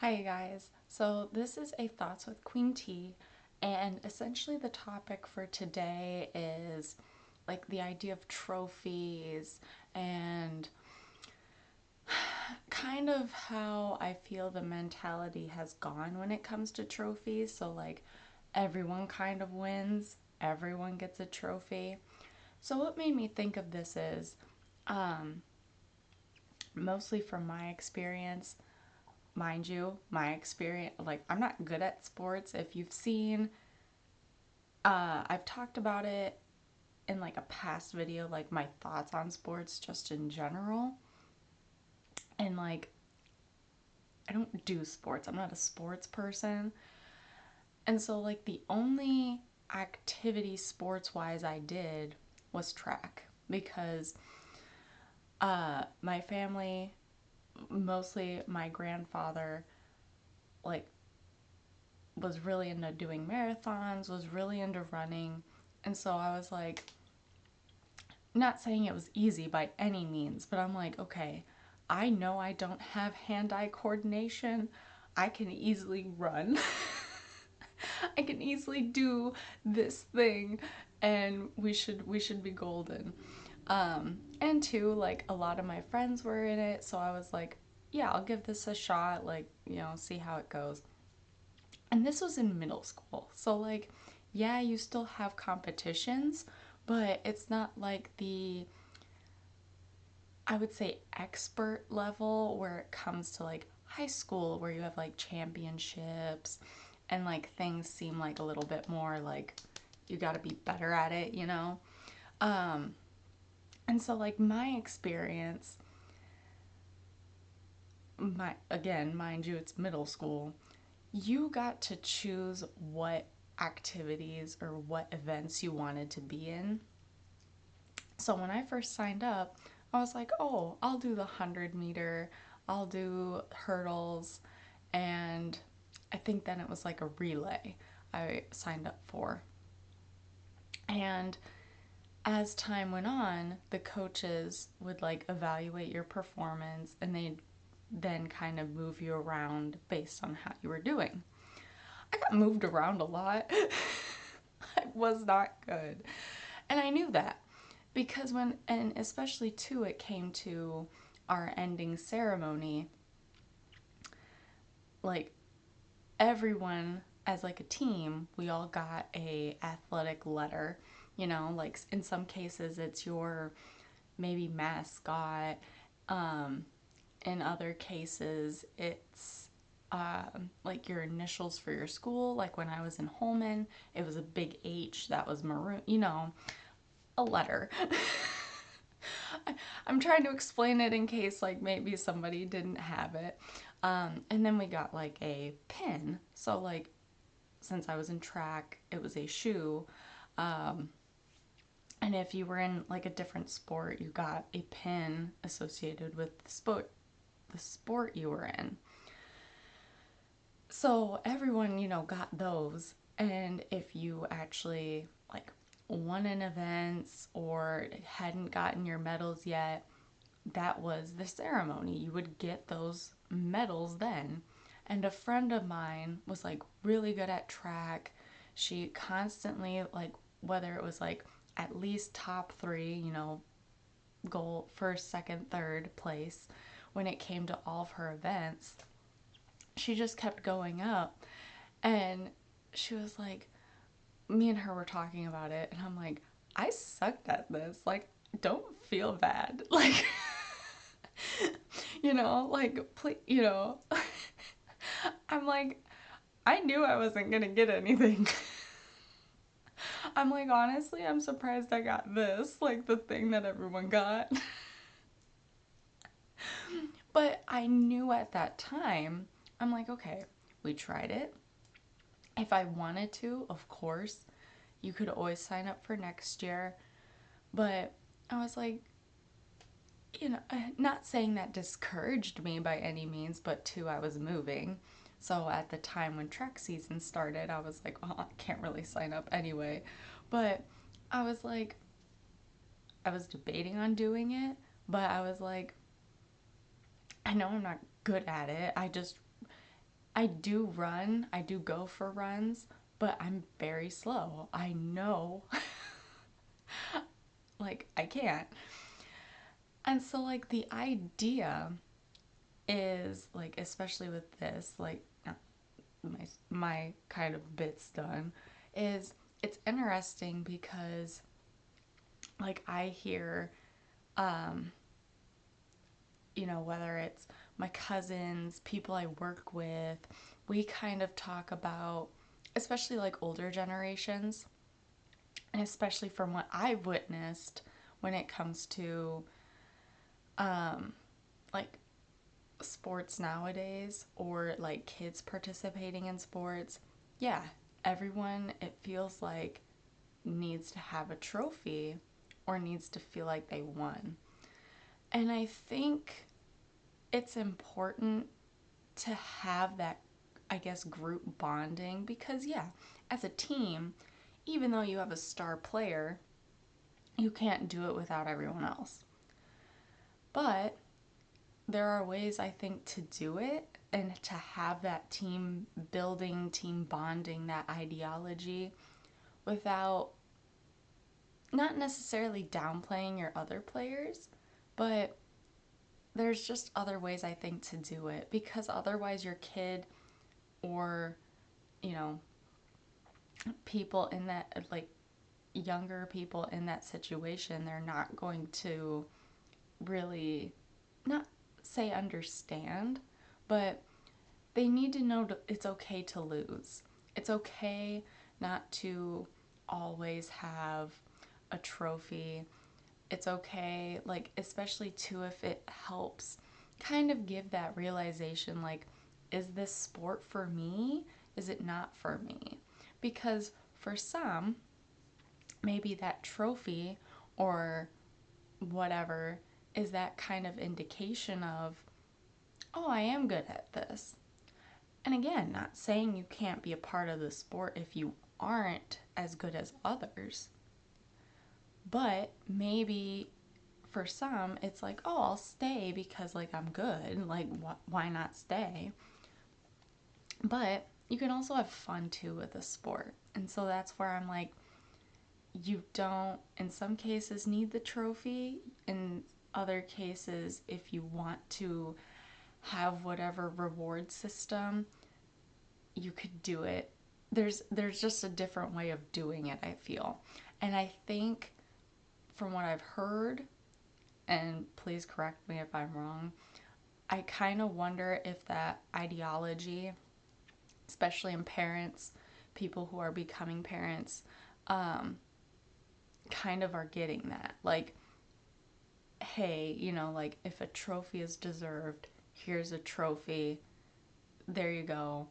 Hi guys. So this is a Thoughts with Queen T, and essentially the topic for today is like the idea of trophies and kind of how I feel the mentality has gone when it comes to trophies. So like everyone kind of wins, everyone gets a trophy. So what made me think of this is mostly from my experience, mind you, my experience, like I'm not good at sports. If you've seen, I've talked about it in like a past video, like my thoughts on sports just in general. And like, I don't do sports, I'm not a sports person. And so, like, the only activity sports wise I did was track because my family, mostly my grandfather, like was really into doing marathons, was really into running. And so I was like, not saying it was easy by any means, but I'm like, okay, I know I don't have hand-eye coordination. I can easily run. I can easily do this thing and we should be golden. And two, like a lot of my friends were in it, so I was like, yeah, I'll give this a shot, like, see how it goes. And this was in middle school. So, like, yeah, you still have competitions, but it's not like the, I would say, expert level where it comes to like high school, where you have like championships and like things seem like a little bit more like you got to be better at it. Um, and so, like, my experience, my again, mind you, it's middle school, you got to choose what activities or what events you wanted to be in. So when I first signed up, I was like, oh, I'll do the 100 meter, I'll do hurdles, and I think then it was like a relay I signed up for. And as time went on, the coaches would like evaluate your performance and they'd then kind of move you around based on how you were doing. I got moved around a lot. I was not good. And I knew that because and especially too, it came to our ending ceremony, like everyone as like a team, we all got a athletic letter. Like in some cases it's your maybe mascot. Um, in other cases, it's like your initials for your school. Like when I was in Holman, it was a big H that was maroon, a letter. I'm trying to explain it in case like maybe somebody didn't have it. And then we got like a pin. So like since I was in track, it was a shoe. Um, and if you were in like a different sport, you got a pin associated with the sport you were in. So everyone, got those. And if you actually like won an events or hadn't gotten your medals yet, that was the ceremony. You would get those medals then. And a friend of mine was like really good at track. She constantly, like, whether it was like at least top three, goal, first, second, third place, when it came to all of her events, she just kept going up. And she was like, me and her were talking about it, and I'm like, I sucked at this. Like, don't feel bad. Like, like, please, I'm like, I knew I wasn't gonna get anything. I'm like, honestly, I'm surprised I got this, like the thing that everyone got. But I knew at that time, I'm like, okay, we tried it. If I wanted to, of course, you could always sign up for next year. But I was like, not saying that discouraged me by any means, but two, I was moving. So at the time when track season started, I was like, well, I can't really sign up anyway. But I was like, I was debating on doing it, but I was like, I know I'm not good at it. I just, I do run, I do go for runs, but I'm very slow. I know, like, I can't. And so, like, the idea is, like, especially with this, like, my kind of bits done, is it's interesting because, like, I hear, um, whether it's my cousins, people I work with, we kind of talk about, especially like older generations, and especially from what I've witnessed when it comes to um, like sports nowadays or like kids participating in sports. Yeah, everyone, it feels like, needs to have a trophy or needs to feel like they won. And I think it's important to have that, I guess, group bonding because, yeah, as a team, even though you have a star player, you can't do it without everyone else. But there are ways, I think, to do it and to have that team building, team bonding, that ideology without not necessarily downplaying your other players, but there's just other ways, I think, to do it because otherwise your kid or, you know, people in that, like, younger people in that situation, they're not going to really, not say understand, but they need to know it's okay to lose. It's okay not to always have a trophy. It's okay, like, especially too, if it helps kind of give that realization, like, is this sport for me? Is it not for me? Because for some, maybe that trophy or whatever is that kind of indication of, oh, I am good at this. And again, not saying you can't be a part of the sport if you aren't as good as others, but maybe for some it's like, oh, I'll stay because, like, I'm good. Like, why not stay? But you can also have fun too with a sport. And so that's where I'm like, you don't, in some cases, need the trophy. In other cases, if you want to have whatever reward system, you could do it. There's just a different way of doing it, I feel. And I think from what I've heard, and please correct me if I'm wrong, I kind of wonder if that ideology, especially in parents, people who are becoming parents, um, kind of are getting that. Like, hey, like, if a trophy is deserved, here's a trophy. There you go.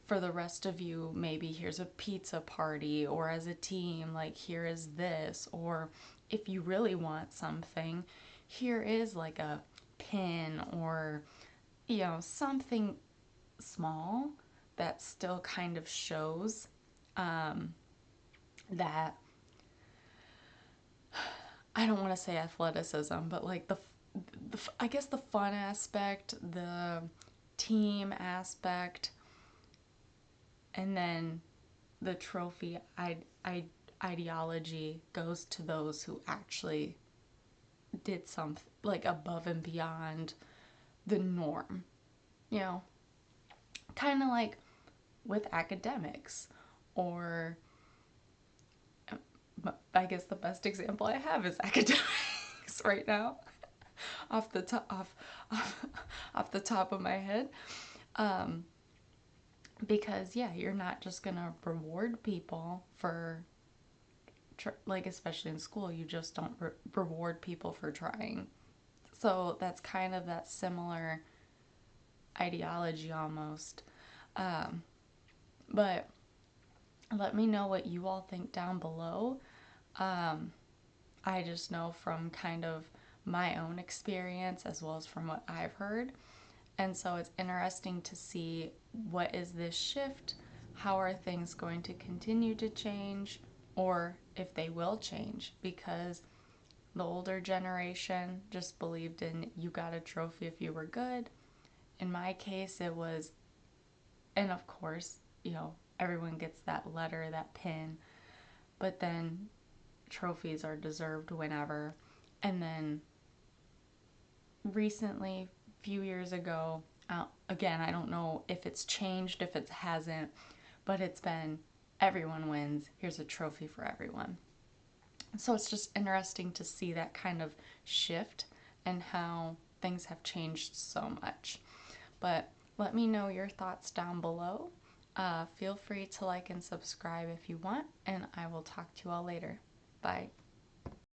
For the rest of you, maybe here's a pizza party, or as a team, like, here is this. Or if you really want something, here is like a pin or, something small that still kind of shows um, that, I don't want to say athleticism, but like I guess the fun aspect, the team aspect, and then the trophy ideology goes to those who actually did something like above and beyond the norm. You know, kind of like with academics, or I guess the best example I have is academics right now, off the top off, off the top of my head. Um, because yeah, you're not just gonna reward people for like, especially in school, you just don't reward people for trying. So that's kind of that similar ideology almost. Um, but let me know what you all think down below. Um, I just know from kind of my own experience as well as from what I've heard. And so it's interesting to see, what is this shift? How are things going to continue to change? Or if they will change, because the older generation just believed in, you got a trophy if you were good. In my case, it was, And of course, everyone gets that letter, that pin, but then trophies are deserved whenever. And then recently, a few years ago, again, I don't know if it's changed, if it hasn't, but it's been everyone wins. Here's a trophy for everyone. So it's just interesting to see that kind of shift and how things have changed so much. But let me know your thoughts down below. Feel free to like and subscribe if you want, and I will talk to you all later. Bye.